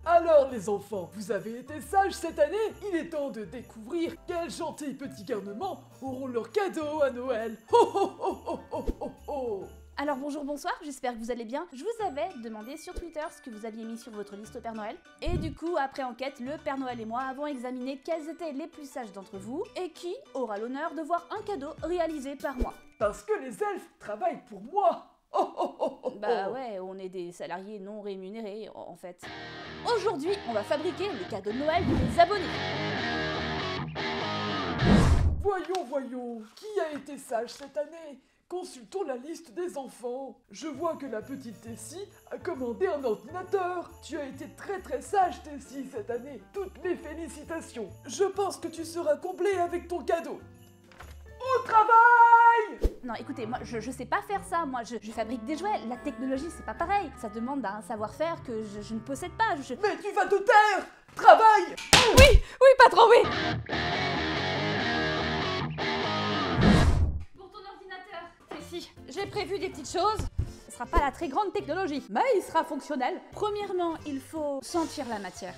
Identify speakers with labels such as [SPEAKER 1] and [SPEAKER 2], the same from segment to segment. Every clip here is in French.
[SPEAKER 1] Alors les enfants, vous avez été sages cette année? Il est temps de découvrir quels gentils petits garnements auront leur cadeau à Noël.
[SPEAKER 2] Alors bonjour, bonsoir, j'espère que vous allez bien. Je vous avais demandé sur Twitter ce que vous aviez mis sur votre liste au Père Noël. Et du coup, après enquête, le Père Noël et moi avons examiné quels étaient les plus sages d'entre vous et qui aura l'honneur de voir un cadeau réalisé par moi.
[SPEAKER 1] Parce que les elfes travaillent pour moi.
[SPEAKER 2] Bah ouais, on est des salariés non rémunérés en fait. Aujourd'hui, on va fabriquer le cadeau de Noël de mes abonnés.
[SPEAKER 1] Voyons, qui a été sage cette année? Consultons la liste des enfants. Je vois que la petite Tessie a commandé un ordinateur. Tu as été très sage, Tessie, cette année. Toutes mes félicitations. Je pense que tu seras comblée avec ton cadeau. Au travail!
[SPEAKER 2] Non, écoutez, moi, je sais pas faire ça. Moi, je fabrique des jouets. La technologie, c'est pas pareil. Ça demande un savoir-faire que je ne possède pas.
[SPEAKER 1] Mais tu vas te taire! Travaille!
[SPEAKER 2] Oui, patron, oui! J'ai prévu des petites choses. Ce sera pas la très grande technologie, mais il sera fonctionnel. Premièrement, il faut sentir la matière.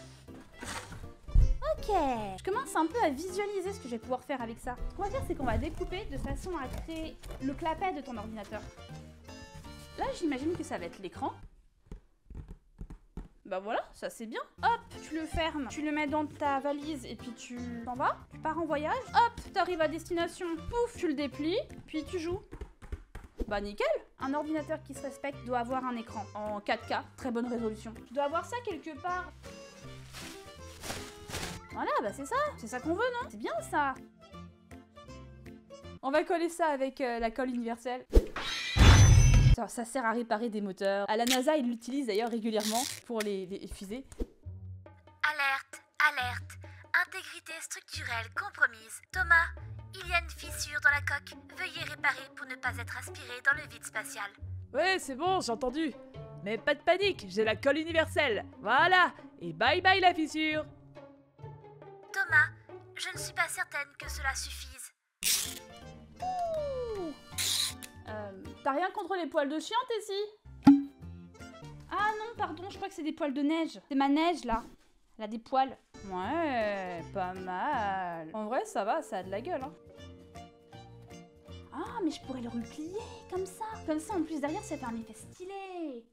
[SPEAKER 2] Ok, je commence un peu à visualiser ce que je vais pouvoir faire avec ça. Ce qu'on va faire, c'est qu'on va découper de façon à créer le clapet de ton ordinateur. Là, j'imagine que ça va être l'écran. Bah voilà, ça c'est bien. Hop, tu le fermes, tu le mets dans ta valise et puis tu t'en vas. Tu pars en voyage. Hop, t'arrives à destination. Pouf, tu le déplies, puis tu joues. Bah nickel. Un ordinateur qui se respecte doit avoir un écran en 4K, très bonne résolution. Tu dois avoir ça quelque part. Voilà, bah c'est ça qu'on veut, non? C'est bien ça. On va coller ça avec la colle universelle. Ça sert à réparer des moteurs. À la NASA, ils l'utilisent d'ailleurs régulièrement pour les fusées.
[SPEAKER 3] Alerte. Intégrité structurelle compromise. Thomas, il y a une fissure dans la coque. Veuillez réparer pour ne pas être aspiré dans le vide spatial.
[SPEAKER 4] Ouais, c'est bon, j'ai entendu. Mais pas de panique, j'ai la colle universelle. Voilà, et bye bye la fissure.
[SPEAKER 3] Thomas, je ne suis pas certaine que cela suffise.
[SPEAKER 2] T'as rien contre les poils de chien, Tessie? Ah non, pardon, je crois que c'est des poils de neige. C'est ma neige, là. Elle a des poils. Ouais, pas mal. En vrai, ça va, ça a de la gueule, hein. Ah, mais je pourrais le replier, comme ça. Comme ça, en plus, derrière, ça fait un effet stylé.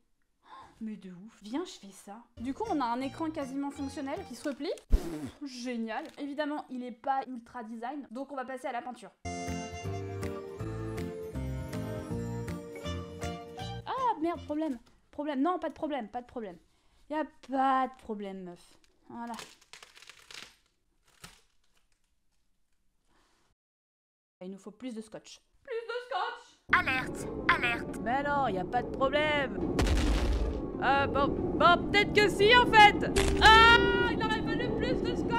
[SPEAKER 2] Mais de ouf. Viens, je fais ça. Du coup, on a un écran quasiment fonctionnel qui se replie. Génial. Évidemment, il est pas ultra design, donc on va passer à la peinture. Ah, merde, problème. Non, pas de problème. Y a pas de problème, meuf. Voilà. Il nous faut plus de scotch.
[SPEAKER 3] Alerte.
[SPEAKER 4] Mais non, y a pas de problème. Bon, peut-être que si en fait. Ah, il aurait fallu plus de scotch.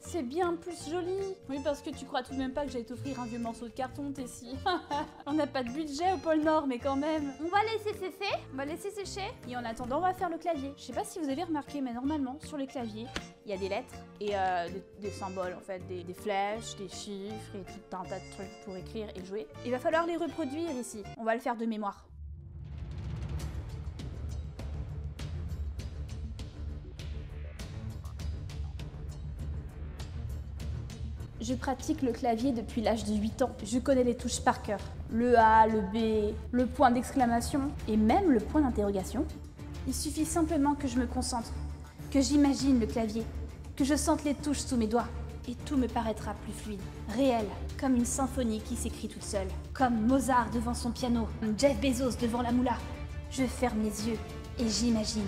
[SPEAKER 2] C'est bien plus joli. Oui, parce que tu crois tout de même pas que j'allais t'offrir un vieux morceau de carton, Tessie. On n'a pas de budget au pôle Nord, mais quand même. On va laisser sécher. Et en attendant, on va faire le clavier. Je sais pas si vous avez remarqué, mais normalement, sur les claviers, il y a des lettres et des symboles, en fait, des flèches, des chiffres et tout un tas de trucs pour écrire et jouer. Il va falloir les reproduire ici. On va le faire de mémoire. Je pratique le clavier depuis l'âge de 8 ans. Je connais les touches par cœur. Le A, le B, le point d'exclamation et même le point d'interrogation. Il suffit simplement que je me concentre, que j'imagine le clavier, que je sente les touches sous mes doigts. Et tout me paraîtra plus fluide, réel, comme une symphonie qui s'écrit toute seule. Comme Mozart devant son piano, comme Jeff Bezos devant la moula. Je ferme les yeux et j'imagine.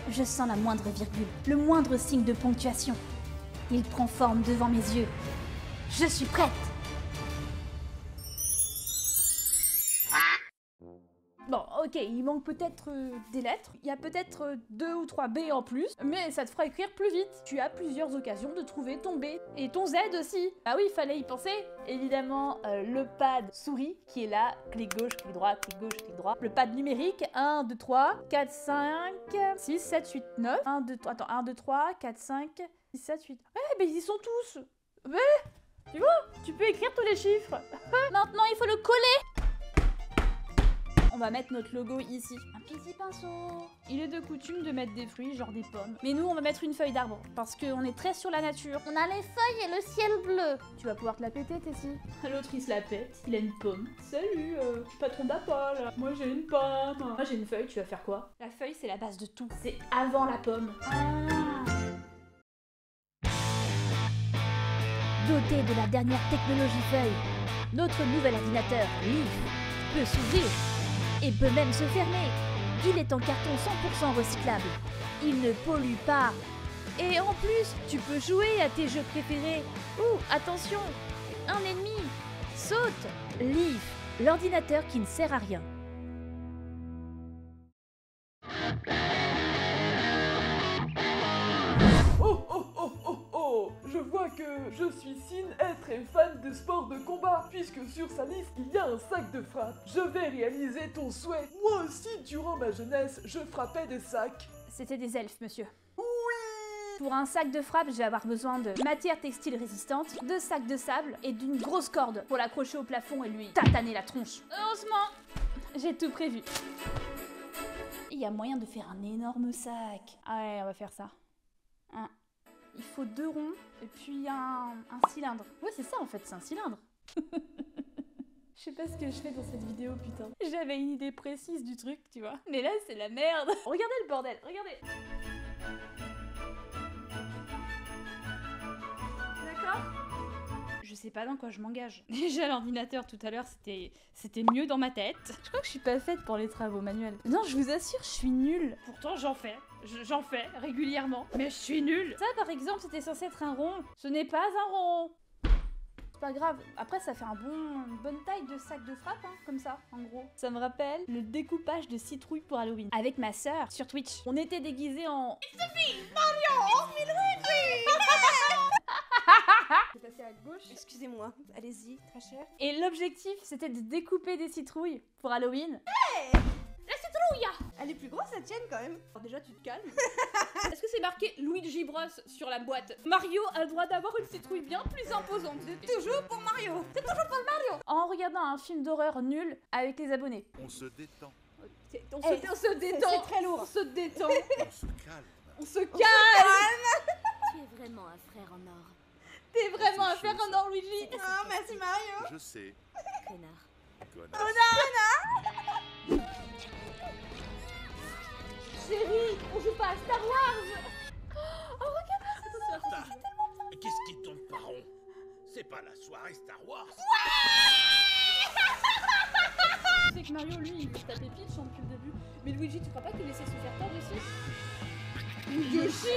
[SPEAKER 2] Je sens la moindre virgule, le moindre signe de ponctuation. Il prend forme devant mes yeux. Je suis prête! Bon, ok, il manque peut-être des lettres. Il y a peut-être 2 ou 3 B en plus, mais ça te fera écrire plus vite. Tu as plusieurs occasions de trouver ton B. Et ton Z aussi. Ah oui, il fallait y penser. Évidemment, le pad souris qui est là. Clic gauche, clic droit, clic gauche, clic droit. Le pad numérique, 1, 2, 3, 4, 5, 6, 7, 8, 9. 1, 2, 3, attends, 1, 2, 3, 4, 5, 6, 7, 8. Ouais, mais ils y sont tous. Tu peux écrire tous les chiffres. Maintenant, il faut le coller. On va mettre notre logo ici. Un petit pinceau. Il est de coutume de mettre des fruits, genre des pommes. Mais nous, on va mettre une feuille d'arbre, parce qu'on est très sur la nature. On a les feuilles et le ciel bleu. Tu vas pouvoir te la péter, Tessie. L'autre, il se la pète. Il a une pomme. Salut, je suis patron d'Apple. Moi, j'ai une pomme. Moi, j'ai une feuille. Tu vas faire quoi? La feuille, c'est la base de tout. C'est avant la pomme.
[SPEAKER 3] Doté de la dernière technologie feuille, notre nouvel ordinateur, Leaf, peut s'ouvrir et peut même se fermer. Il est en carton 100% recyclable. Il ne pollue pas. Et en plus, tu peux jouer à tes jeux préférés. Ouh, attention, un ennemi. Saute. Leaf, l'ordinateur qui ne sert à rien.
[SPEAKER 1] Oh oh oh oh oh! Je vois que je suis Sin est très fan de sport de combat, puisque sur sa liste il y a un sac de frappe. Je vais réaliser ton souhait. Moi aussi, durant ma jeunesse, je frappais des sacs.
[SPEAKER 2] C'était des elfes, monsieur.
[SPEAKER 1] Oui!
[SPEAKER 2] Pour un sac de frappe, je vais avoir besoin de matière textile résistante, de sacs de sable et d'une grosse corde pour l'accrocher au plafond et lui tataner la tronche. Heureusement, j'ai tout prévu. Il y a moyen de faire un énorme sac. Ah ouais, on va faire ça. Il faut 2 ronds et puis un cylindre. Ouais, c'est ça en fait, c'est un cylindre. Je sais pas ce que je fais dans cette vidéo, putain. J'avais une idée précise du truc, tu vois. Mais là, c'est la merde. Regardez le bordel, regardez. D'accord? Je sais pas dans quoi je m'engage. Déjà, l'ordinateur tout à l'heure, c'était mieux dans ma tête. Je crois que je suis pas faite pour les travaux manuels. Non, je vous assure, je suis nulle. Pourtant, j'en fais. J'en fais régulièrement. Mais je suis nulle. Ça, par exemple, c'était censé être un rond. Ce n'est pas un rond. C'est pas grave. Après, ça fait une bonne taille de sac de frappe, hein, comme ça, en gros. Ça me rappelle le découpage de citrouilles pour Halloween. Avec ma sœur, sur Twitch. On était déguisés en... C'est passé à gauche.
[SPEAKER 5] Excusez-moi, allez-y, très cher.
[SPEAKER 2] Et l'objectif, c'était de découper des citrouilles pour Halloween.
[SPEAKER 5] Elle est plus grosse, la tienne, quand même.
[SPEAKER 2] Alors déjà, tu te calmes. Est-ce que c'est marqué Luigi Bros sur la boîte? Mario a le droit d'avoir une citrouille bien plus imposante.
[SPEAKER 5] C'est toujours pour Mario.
[SPEAKER 2] En regardant un film d'horreur nul avec les abonnés.
[SPEAKER 6] On se détend,
[SPEAKER 2] On se détend.
[SPEAKER 5] C'est très lourd.
[SPEAKER 2] On se détend.
[SPEAKER 6] on se calme.
[SPEAKER 2] On se calme.
[SPEAKER 3] Tu es vraiment un frère en or,
[SPEAKER 2] T'es vraiment un fer en or, Luigi.
[SPEAKER 5] Oh, merci Mario.
[SPEAKER 6] Je sais,
[SPEAKER 3] connard.
[SPEAKER 6] connasse.
[SPEAKER 2] Chérie, on joue pas à Star Wars. Oh, regarde. Attention.
[SPEAKER 7] Qu'est-ce qui tombe par rond? C'est pas la soirée Star Wars.
[SPEAKER 2] Tu sais que Mario, lui, il veut se taper Peach depuis le début. Mais Luigi, tu crois pas qu'il essaie de se faire tordre aussi? Yoshi.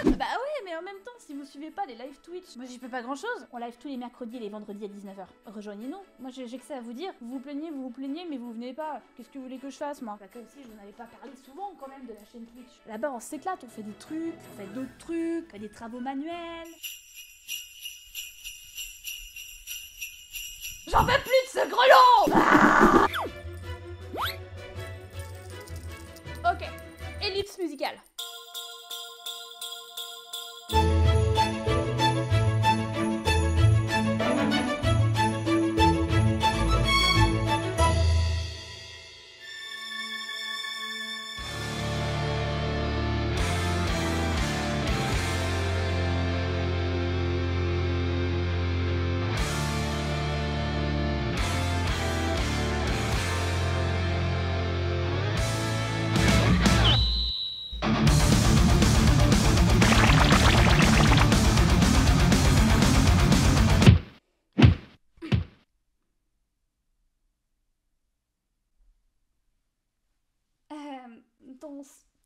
[SPEAKER 2] Bah ouais, mais en même temps, si vous suivez pas les live Twitch, moi j'y peux pas grand chose. On live tous les mercredis et les vendredis à 19h. Rejoignez-nous. Moi j'ai que ça à vous dire. Vous vous plaignez, mais vous venez pas. Qu'est-ce que vous voulez que je fasse, moi? Bah comme si je vous en avais pas parlé souvent quand même de la chaîne Twitch. Là-bas on s'éclate, on fait des trucs, on fait d'autres trucs, on fait des travaux manuels. J'en veux plus de ce grelot. Ok, ellipse musicale.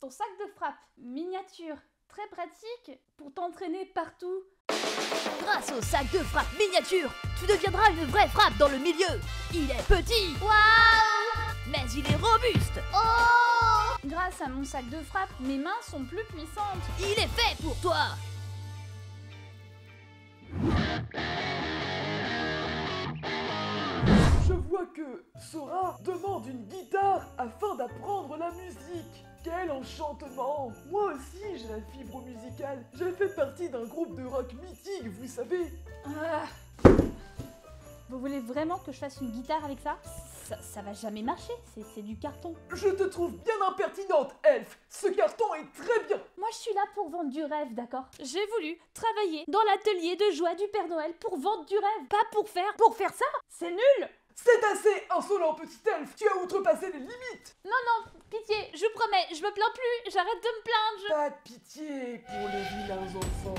[SPEAKER 2] Ton sac de frappe miniature, très pratique pour t'entraîner partout.
[SPEAKER 3] Grâce au sac de frappe miniature, tu deviendras une vraie frappe dans le milieu. Il est petit, waouh, mais il est robuste.
[SPEAKER 2] Oh! Grâce à mon sac de frappe, mes mains sont plus puissantes.
[SPEAKER 3] Il est fait pour toi.
[SPEAKER 1] Je vois que Sora demande une guitare afin d'apprendre la musique. Quel enchantement! Moi aussi j'ai la fibre musicale. J'ai fait partie d'un groupe de rock mythique, vous savez.
[SPEAKER 2] Ah. Vous voulez vraiment que je fasse une guitare avec ça? Ça va jamais marcher, c'est du carton.
[SPEAKER 1] Je te trouve bien impertinente, Elf. Ce carton est très bien.
[SPEAKER 2] Moi je suis là pour vendre du rêve, d'accord? J'ai voulu travailler dans l'atelier de joie du Père Noël pour vendre du rêve, pas pour faire ça. C'est nul.
[SPEAKER 1] C'est assez insolent, petit elfe. Tu as outrepassé les limites.
[SPEAKER 2] Non, pitié, je vous promets, je me plains plus, j'arrête de me plaindre.
[SPEAKER 1] Pas de pitié pour les vilains enfants.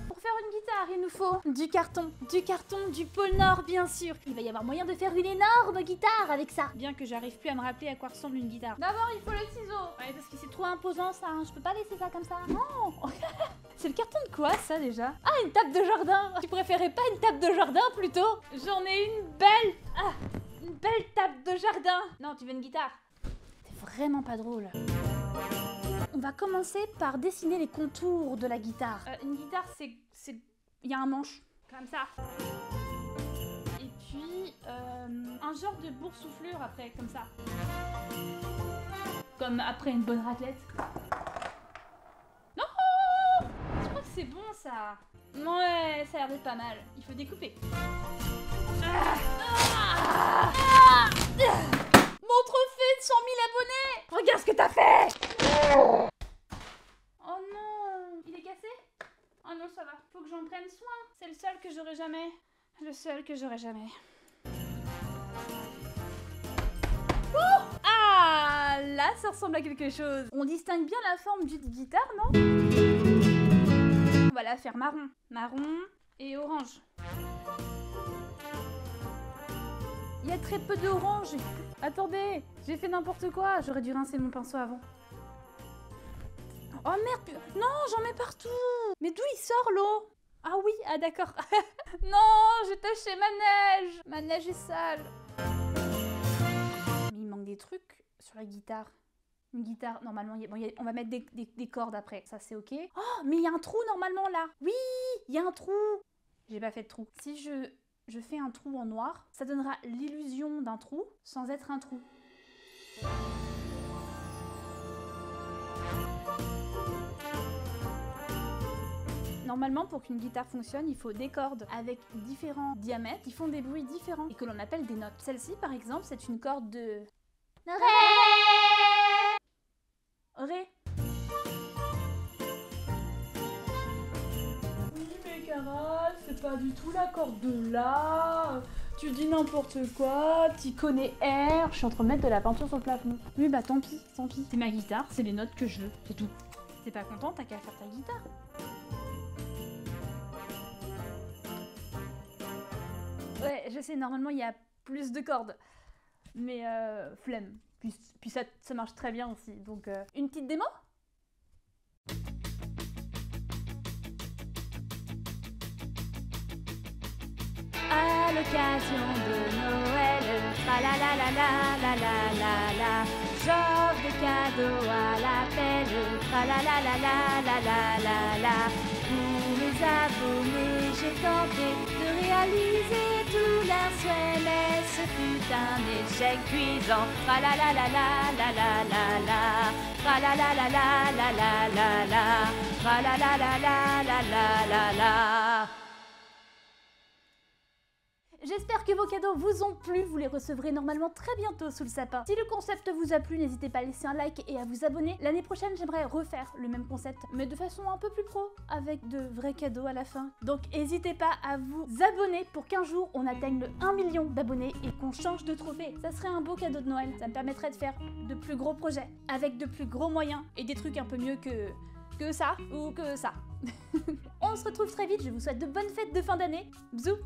[SPEAKER 2] Pour faire une guitare, il nous faut du carton du pôle Nord, bien sûr. Il va y avoir moyen de faire une énorme guitare avec ça. Bien que j'arrive plus à me rappeler à quoi ressemble une guitare. D'abord, il faut le ciseau. Ouais, parce que c'est trop imposant ça, hein. Je peux pas laisser ça comme ça. Non. C'est le carton de quoi ça déjà? Ah, une table de jardin. Tu préférais pas une table de jardin plutôt? J'en ai une belle. Ah, une belle table de jardin. Non, tu veux une guitare? C'est vraiment pas drôle. On va commencer par dessiner les contours de la guitare. Une guitare, c'est... Il y a un manche, comme ça. Et puis, un genre de boursouflure après, comme ça. Comme après une bonne raclette. Non! Je crois que c'est bon, ça. Ouais, ça a l'air d'être pas mal. Il faut découper. Mon trophée de 100 000 abonnés! Regarde ce que t'as fait! Oh non! Il est cassé? Oh non, ça va. Faut que j'en prenne soin. C'est le seul que j'aurai jamais. Le seul que j'aurai jamais. Oh! Ah! Là, ça ressemble à quelque chose. On distingue bien la forme d'une guitare, non? On va la faire marron. Marron et orange. Il y a très peu d'orange. Attendez, j'ai fait n'importe quoi. J'aurais dû rincer mon pinceau avant. Oh merde, non, j'en mets partout. Mais d'où il sort l'eau? Ah oui, ah d'accord. Non, j'ai taché ma neige. Ma neige est sale. Mais il manque des trucs sur la guitare. Une guitare, normalement, on va mettre des cordes après. Ça, c'est ok. Oh, mais il y a un trou normalement là. Oui, il y a un trou. J'ai pas fait de trou. Si je fais un trou en noir, ça donnera l'illusion d'un trou sans être un trou. Normalement, pour qu'une guitare fonctionne, il faut des cordes avec différents diamètres qui font des bruits différents et que l'on appelle des notes. Celle-ci, par exemple, c'est une corde de... Ré. Ré.
[SPEAKER 1] Oui, mais Cara, c'est pas du tout la corde de La. Tu dis n'importe quoi, t'y connais R.
[SPEAKER 2] Je suis en train de mettre de la peinture sur le plafond. Oui, bah tant pis, tant pis. C'est ma guitare, c'est les notes que je veux, c'est tout. T'es pas content, t'as qu'à faire ta guitare. Ouais, je sais, normalement il y a plus de cordes. Mais flemme. Puis ça marche très bien aussi. Donc, une petite démo ? À l'occasion de Noël, tra la la la la la la la la, j'offre des cadeaux à l'appel, tra la la la la la la la la. Pour mes abonnés, j'ai tenté de réaliser tous leurs souhaits, mais ce fut un échec cuisant. Tra la la la la la la la la, tra la la la la la la la la, tra la la la la la la la la. J'espère que vos cadeaux vous ont plu, vous les recevrez normalement très bientôt sous le sapin. Si le concept vous a plu, n'hésitez pas à laisser un like et à vous abonner. L'année prochaine, j'aimerais refaire le même concept, mais de façon un peu plus pro, avec de vrais cadeaux à la fin. Donc n'hésitez pas à vous abonner pour qu'un jour on atteigne le 1 million d'abonnés et qu'on change de trophée. Ça serait un beau cadeau de Noël, ça me permettrait de faire de plus gros projets, avec de plus gros moyens et des trucs un peu mieux que ça ou que ça. On se retrouve très vite, je vous souhaite de bonnes fêtes de fin d'année. Bisous.